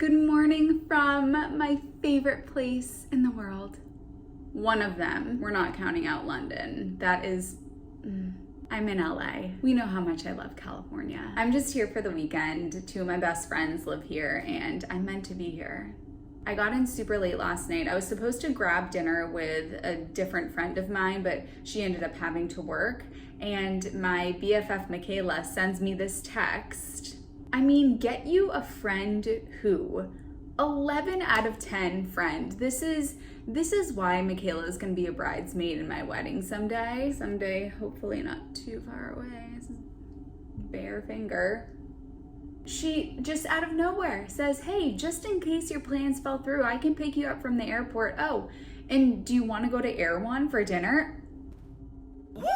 Good morning from my favorite place in the world. One of them. We're not counting out London. That is, I'm in LA. We know how much I love California. I'm just here for the weekend. Two of my best friends live here and I'm meant to be here. I got in super late last night. I was supposed to grab dinner with a different friend of mine, but she ended up having to work. And my BFF Michaela sends me this text. I mean, get you a friend who? 11 out of 10 friend. This is why Michaela is gonna be a bridesmaid in my wedding someday. Someday, hopefully not too far away. Bare finger. She just out of nowhere says, hey, just in case your plans fell through, I can pick you up from the airport. Oh, and do you wanna go to Erewhon for dinner? Woo!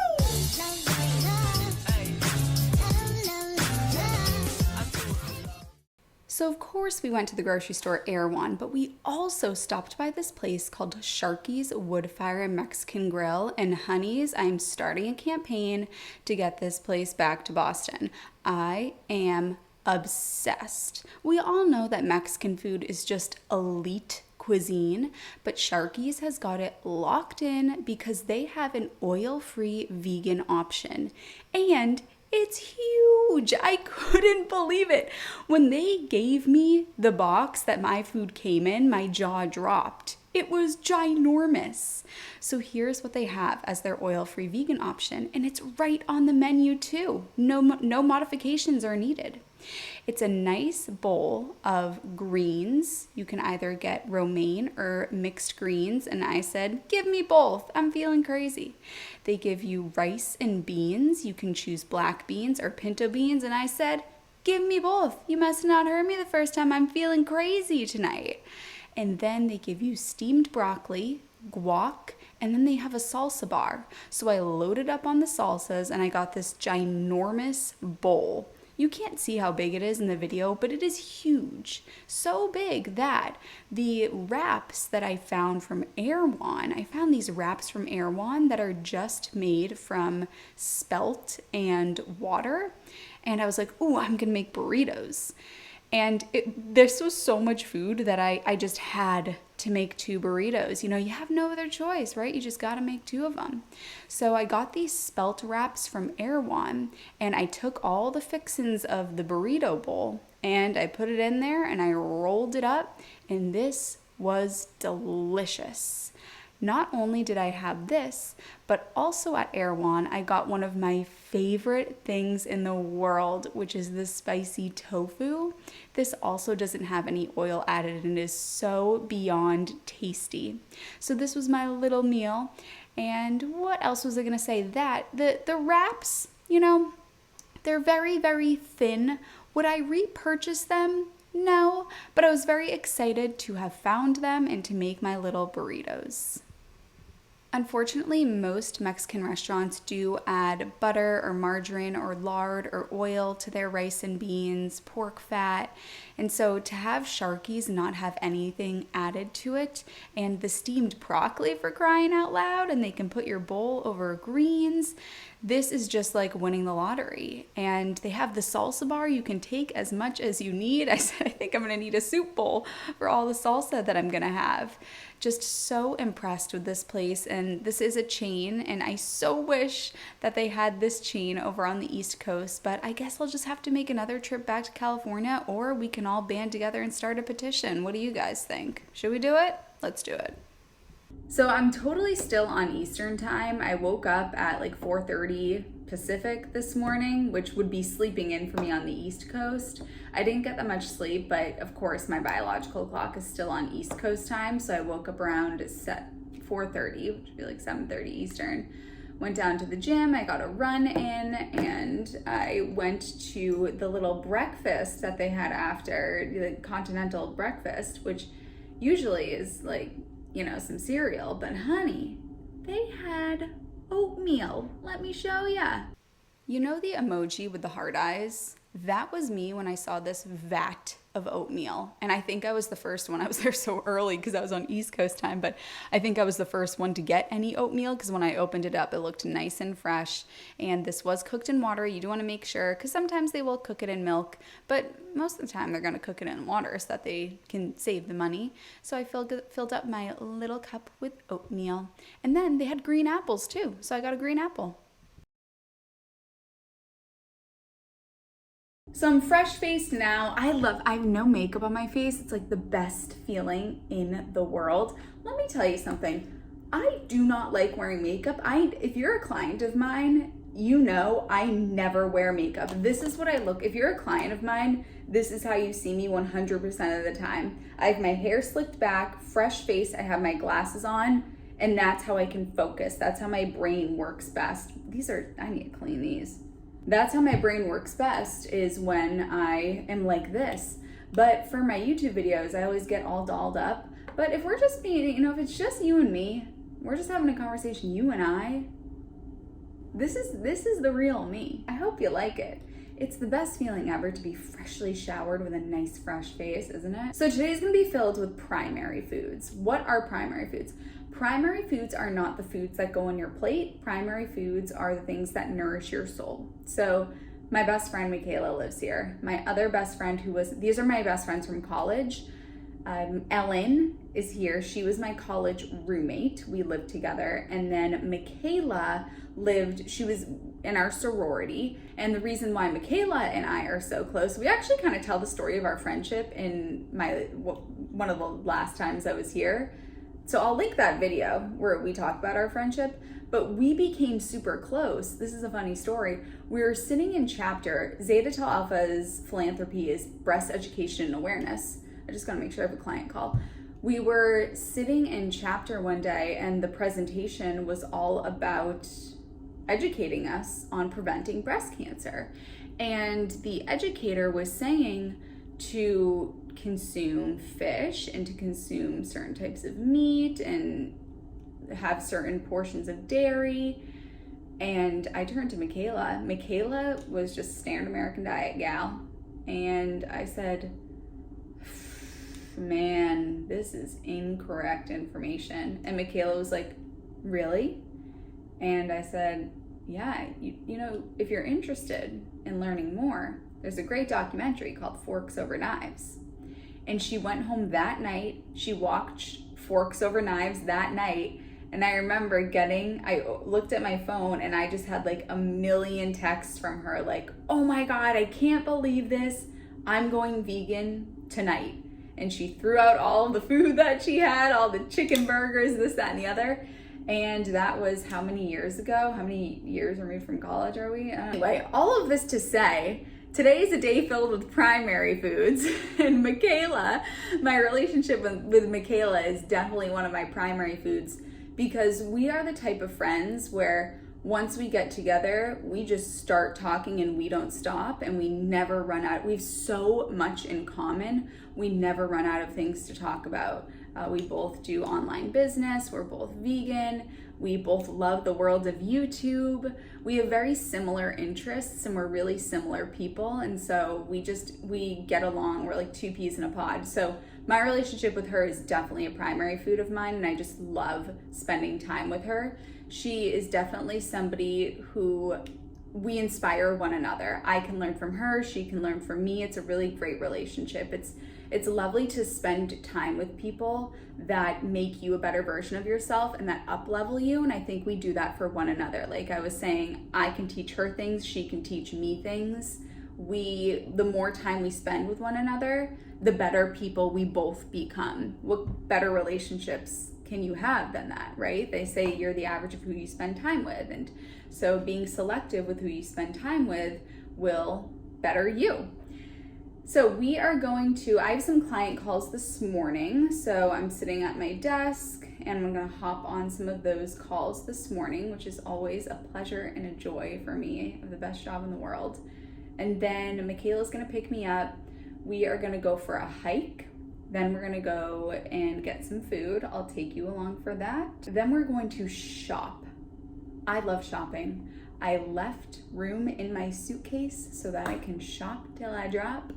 So of course we went to the grocery store Erewhon, but we also stopped by this place called Sharkies Woodfire and Mexican Grill. And honeys, I'm starting a campaign to get this place back to Boston. I am obsessed. We all know that Mexican food is just elite cuisine, but Sharkies has got it locked in because they have an oil-free vegan option. And it's huge. I couldn't believe it. When they gave me the box that my food came in, my jaw dropped. It was ginormous. So here's what they have as their oil-free vegan option, and it's right on the menu too. No modifications are needed. It's a nice bowl of greens. You can either get romaine or mixed greens, and I said, give me both. I'm feeling crazy. They give you rice and beans. You can choose black beans or pinto beans, and I said, give me both. You must not heard me the first time. I'm feeling crazy tonight. And then they give you steamed broccoli, guac, and then they have a salsa bar. So I loaded up on the salsas and I got this ginormous bowl. You can't see how big it is in the video, but it is huge. So big that the wraps that I found from Erewhon, I found these wraps from Erewhon that are just made from spelt and water. And I was like, ooh, I'm gonna make burritos. And this was so much food that I just had to make 2 burritos. You know, you have no other choice, right? You just got to make 2 of them. So I got these spelt wraps from Erewhon, and I took all the fixins of the burrito bowl, and I put it in there, and I rolled it up, and this was delicious. Not only did I have this, but also at Erewhon, I got one of my favorite things in the world, which is the spicy tofu. This also doesn't have any oil added and is so beyond tasty. So this was my little meal. And what else was I gonna say? The wraps, you know, they're very, very thin. Would I repurchase them? No, but I was very excited to have found them and to make my little burritos. Unfortunately, most Mexican restaurants do add butter or margarine or lard or oil to their rice and beans, pork fat. And so to have Sharkies not have anything added to it, and the steamed broccoli for crying out loud, and they can put your bowl over greens, this is just like winning the lottery. And they have the salsa bar. You can take as much as you need. I said, I think I'm gonna need a soup bowl for all the salsa that I'm gonna have. Just so impressed with this place, and this is a chain, and I so wish that they had this chain over on the East Coast, but I guess I'll just have to make another trip back to California, or we can all band together and start a petition. What do you guys think? Should we do it? Let's do it. So I'm totally still on Eastern time. I woke up at like 4:30 Pacific this morning, which would be sleeping in for me on the East Coast. I didn't get that much sleep, but of course my biological clock is still on East Coast time. So I woke up around 4:30, which would be like 7:30 Eastern. Went down to the gym, I got a run in, and I went to the little breakfast that they had after, the continental breakfast, which usually is like, you know, some cereal, but honey, they had oatmeal. Let me show ya. You know the emoji with the heart eyes? That was me when I saw this vat of oatmeal. And I think I was the first one. I was there so early because I was on East Coast time, but I think I was the first one to get any oatmeal because when I opened it up, it looked nice and fresh. And this was cooked in water. You do want to make sure, because sometimes they will cook it in milk, but most of the time they're going to cook it in water so that they can save the money. So I filled up my little cup with oatmeal. And then they had green apples too. So I got a green apple. So I'm fresh-faced now. I have no makeup on my face. It's like the best feeling in the world. Let me tell you something. I do not like wearing makeup. If you're a client of mine, you know I never wear makeup. This is what I look. If you're a client of mine, this is how you see me 100% of the time. I have my hair slicked back, fresh face, I have my glasses on, and that's how I can focus. That's how my brain works best. I need to clean these. That's how my brain works best, is when I am like this. But for my YouTube videos, I always get all dolled up. But if we're just being, if it's just you and me, we're just having a conversation, you and I, this is the real me. I hope you like it. It's the best feeling ever to be freshly showered with a nice fresh face, isn't it? So today's gonna be filled with primary foods. What are primary foods? Primary foods are not the foods that go on your plate. Primary foods are the things that nourish your soul. So my best friend Michaela lives here. My other best friend these are my best friends from college. Ellen is here. She was my college roommate. We lived together. And then Michaela she was in our sorority. And the reason why Michaela and I are so close, we actually kind of tell the story of our friendship in one of the last times I was here. So I'll link that video where we talk about our friendship, but we became super close. This is a funny story. We were sitting in chapter, Zeta Tau Alpha's philanthropy is breast education and awareness. I just gotta make sure I have a client call. We were sitting in chapter one day and the presentation was all about educating us on preventing breast cancer. And the educator was saying to consume fish and to consume certain types of meat and have certain portions of dairy. And I turned to Michaela. Michaela was just standard American diet gal. And I said, man, this is incorrect information. And Michaela was like, really? And I said, yeah, if you're interested in learning more, there's a great documentary called Forks Over Knives. And she went home that night. She watched Forks Over Knives that night. And I remember I looked at my phone and I just had like a million texts from her like, oh my God, I can't believe this. I'm going vegan tonight. And she threw out all the food that she had, all the chicken burgers, this, that, and the other. And that was how many years ago? How many years removed from college are we? Anyway, all of this to say, today is a day filled with primary foods. And Michaela, my relationship with Michaela is definitely one of my primary foods, because we are the type of friends where once we get together, we just start talking and we don't stop, and we never run out. We have so much in common. We never run out of things to talk about. We both do online business. We're both vegan. We both love the world of YouTube. We have very similar interests and we're really similar people. And so we get along. We're like two peas in a pod. So my relationship with her is definitely a primary food of mine, and I just love spending time with her. She is definitely somebody who we inspire one another. I can learn from her. She can learn from me. It's a really great relationship. It's lovely to spend time with people that make you a better version of yourself and that up-level you. And I think we do that for one another. Like I was saying, I can teach her things. She can teach me things. The more time we spend with one another, the better people we both become. What better relationships can you have than that, right? They say you're the average of who you spend time with. And so being selective with who you spend time with will better you. So I have some client calls this morning. So I'm sitting at my desk and I'm gonna hop on some of those calls this morning, which is always a pleasure and a joy for me. I have the best job in the world. And then Michaela's gonna pick me up. We are gonna go for a hike. Then we're gonna go and get some food. I'll take you along for that. Then we're going to shop. I love shopping. I left room in my suitcase so that I can shop till I drop.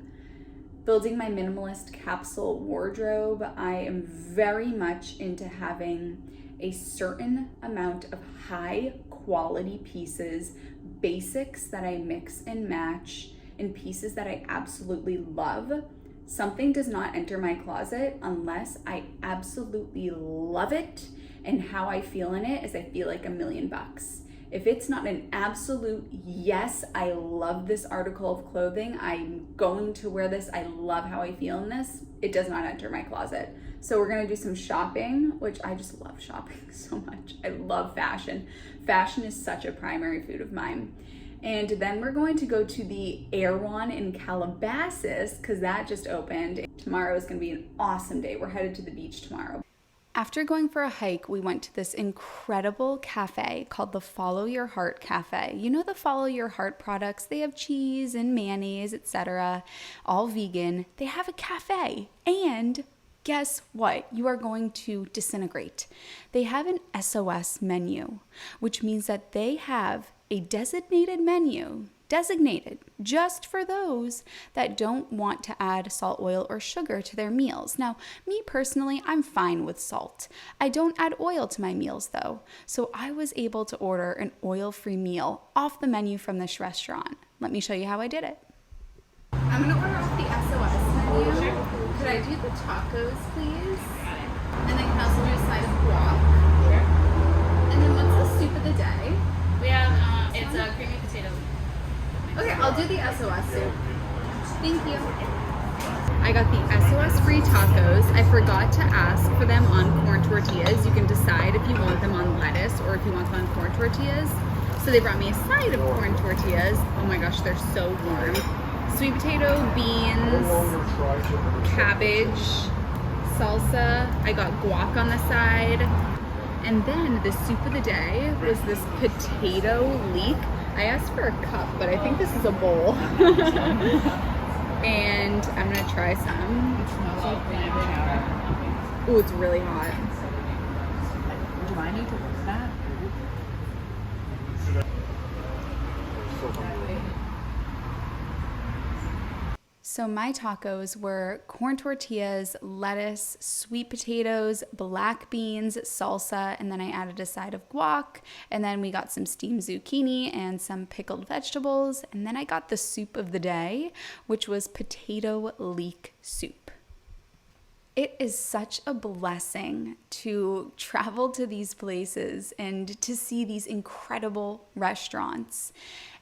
building my minimalist capsule wardrobe, I am very much into having a certain amount of high quality pieces, basics that I mix and match, and pieces that I absolutely love. Something does not enter my closet unless I absolutely love it, and how I feel in it is I feel like $1,000,000. If it's not an absolute yes, I love this article of clothing, I'm going to wear this, I love how I feel in this, it does not enter my closet. So we're gonna do some shopping, which I just love shopping so much. I love fashion. Fashion is such a primary food of mine. And then we're going to go to the Erewhon in Calabasas, because that just opened. Tomorrow is gonna be an awesome day. We're headed to the beach tomorrow. After going for a hike, we went to this incredible cafe called the Follow Your Heart Cafe. You know the Follow Your Heart products? They have cheese and mayonnaise, etc., all vegan. They have a cafe, and guess what? You are going to disintegrate. They have an SOS menu, which means that they have a designated menu, designated just for those that don't want to add salt, oil, or sugar to their meals. Now, me personally, I'm fine with salt. I don't add oil to my meals though, so I was able to order an oil-free meal off the menu from this restaurant. Let me show you how I did it. I'm gonna order off the SOS menu. Could I do the tacos, please? And then can I also do a side of guac? And then what's the soup of the day? We have, it's a creamy potato. Okay, I'll do the SOS soup. Thank you. I got the SOS free tacos. I forgot to ask for them on corn tortillas. You can decide if you want them on lettuce or if you want them on corn tortillas. So they brought me a side of corn tortillas. Oh my gosh, they're so warm. Sweet potato, beans, cabbage, salsa. I got guac on the side. And then the soup of the day was this potato leek. I asked for a cup, but I think this is a bowl. And I'm gonna try some. Oh, it's really hot. Do I need to work that? So my tacos were corn tortillas, lettuce, sweet potatoes, black beans, salsa, and then I added a side of guac, and then we got some steamed zucchini and some pickled vegetables, and then I got the soup of the day, which was potato leek soup. It is such a blessing to travel to these places and to see these incredible restaurants.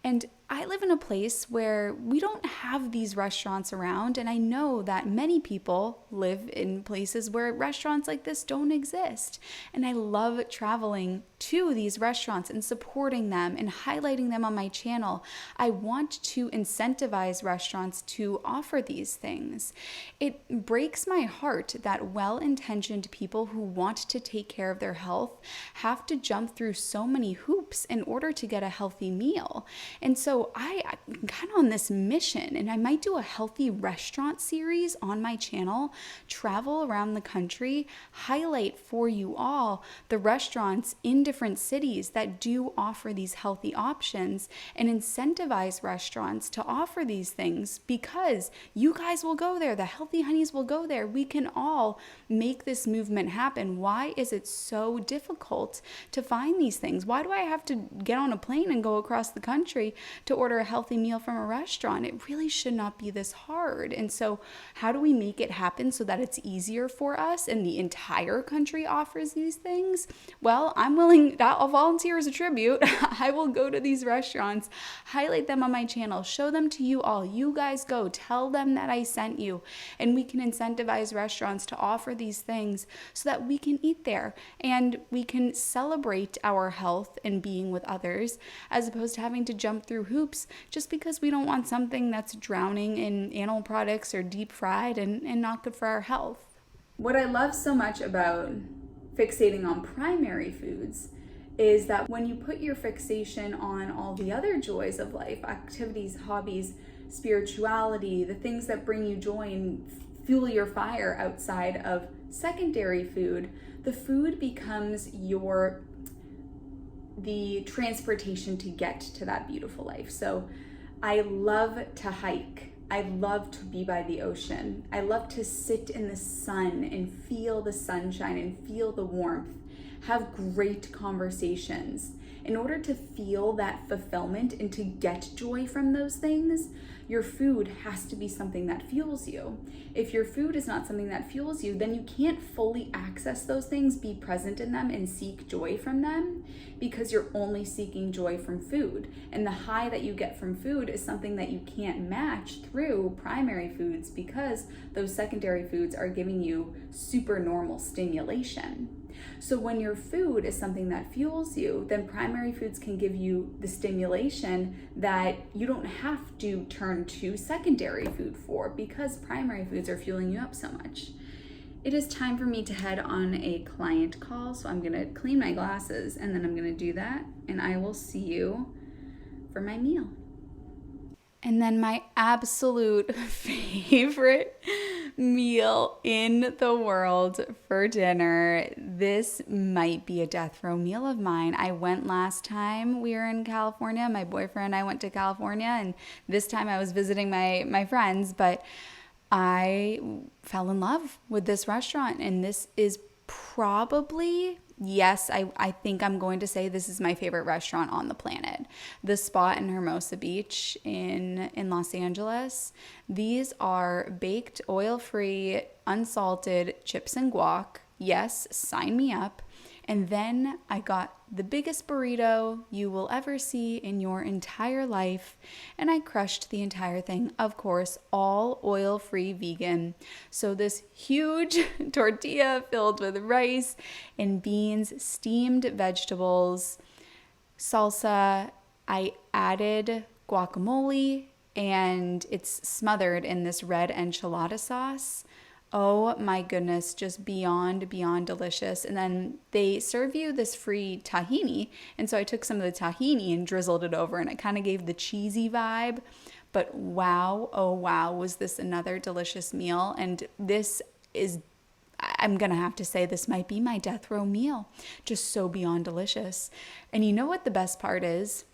And I live in a place where we don't have these restaurants around, and I know that many people live in places where restaurants like this don't exist. And I love traveling to these restaurants and supporting them and highlighting them on my channel. I want to incentivize restaurants to offer these things. It breaks my heart that well-intentioned people who want to take care of their health have to jump through so many hoops in order to get a healthy meal. And so I'm kind of on this mission, and I might do a healthy restaurant series on my channel, travel around the country, highlight for you all the restaurants in different cities that do offer these healthy options, and incentivize restaurants to offer these things, because you guys will go there, the Healthy Hunnies will go there. We can all make this movement happen. Why is it so difficult to find these things? Why do I have to get on a plane and go across the country to order a healthy meal from a restaurant? It really should not be this hard. And so how do we make it happen so that it's easier for us and the entire country offers these things? Well, I'm willing, I'll volunteer as a tribute. I will go to these restaurants, highlight them on my channel, show them to you all. You guys go, tell them that I sent you, and we can incentivize restaurants to offer these things so that we can eat there and we can celebrate our health and being with others, as opposed to having to jump through hoops just because we don't want something that's drowning in animal products or deep fried and not good for our health. What I love so much about fixating on primary foods is that when you put your fixation on all the other joys of life, activities, hobbies, spirituality, the things that bring you joy and fuel your fire outside of secondary food, the food becomes the transportation to get to that beautiful life. So I love to hike. I love to be by the ocean. I love to sit in the sun and feel the sunshine and feel the warmth, have great conversations. In order to feel that fulfillment and to get joy from those things, your food has to be something that fuels you. If your food is not something that fuels you, then you can't fully access those things, be present in them, and seek joy from them, because you're only seeking joy from food. And the high that you get from food is something that you can't match through primary foods, because those secondary foods are giving you super normal stimulation. So when your food is something that fuels you, then primary foods can give you the stimulation that you don't have to turn to secondary food for, because primary foods are fueling you up so much. It is time for me to head on a client call, so I'm gonna clean my glasses and then I'm gonna do that, and I will see you for my meal. And then my absolute favorite meal in the world for dinner. This might be a death row meal of mine. I went last time we were in California. My boyfriend and I went to California, and this time I was visiting my friends, but I fell in love with this restaurant, and this is probably, yes, I think I'm going to say this is my favorite restaurant on the planet. The spot in Hermosa Beach in Los Angeles. These are baked, oil-free, unsalted chips and guac. Yes, sign me up. And then I got the biggest burrito you will ever see in your entire life, and I crushed the entire thing. Of course, all oil-free vegan. So this huge tortilla filled with rice and beans, steamed vegetables, salsa. I added guacamole, and it's smothered in this red enchilada sauce. Oh my goodness, just beyond delicious. And then they serve you this free tahini. And so I took some of the tahini and drizzled it over, and it kind of gave the cheesy vibe. But wow, oh wow, was this another delicious meal. And this is, I'm going to have to say, this might be my death row meal. Just so beyond delicious. And you know what the best part is?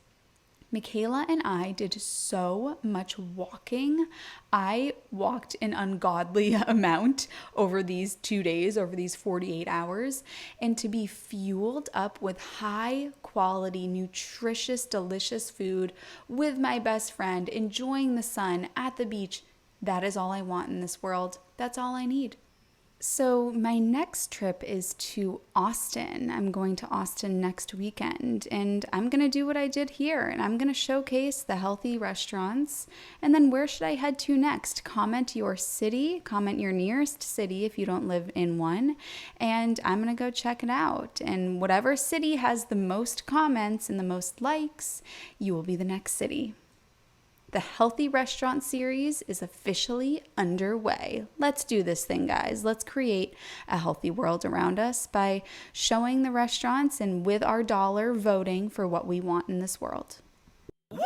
Michaela and I did so much walking. I walked an ungodly amount over these 2 days, over these 48 hours. And to be fueled up with high quality, nutritious, delicious food with my best friend, enjoying the sun at the beach, that is all I want in this world. That's all I need. So my next trip is to Austin. I'm going to Austin next weekend, and I'm going to do what I did here, and I'm going to showcase the healthy restaurants. And then where should I head to next? Comment your city, comment your nearest city if you don't live in one, and I'm going to go check it out. And whatever city has the most comments and the most likes, you will be the next city. The Healthy Restaurant series is officially underway. Let's do this thing, guys. Let's create a healthy world around us by showing the restaurants and with our dollar voting for what we want in this world. Woo!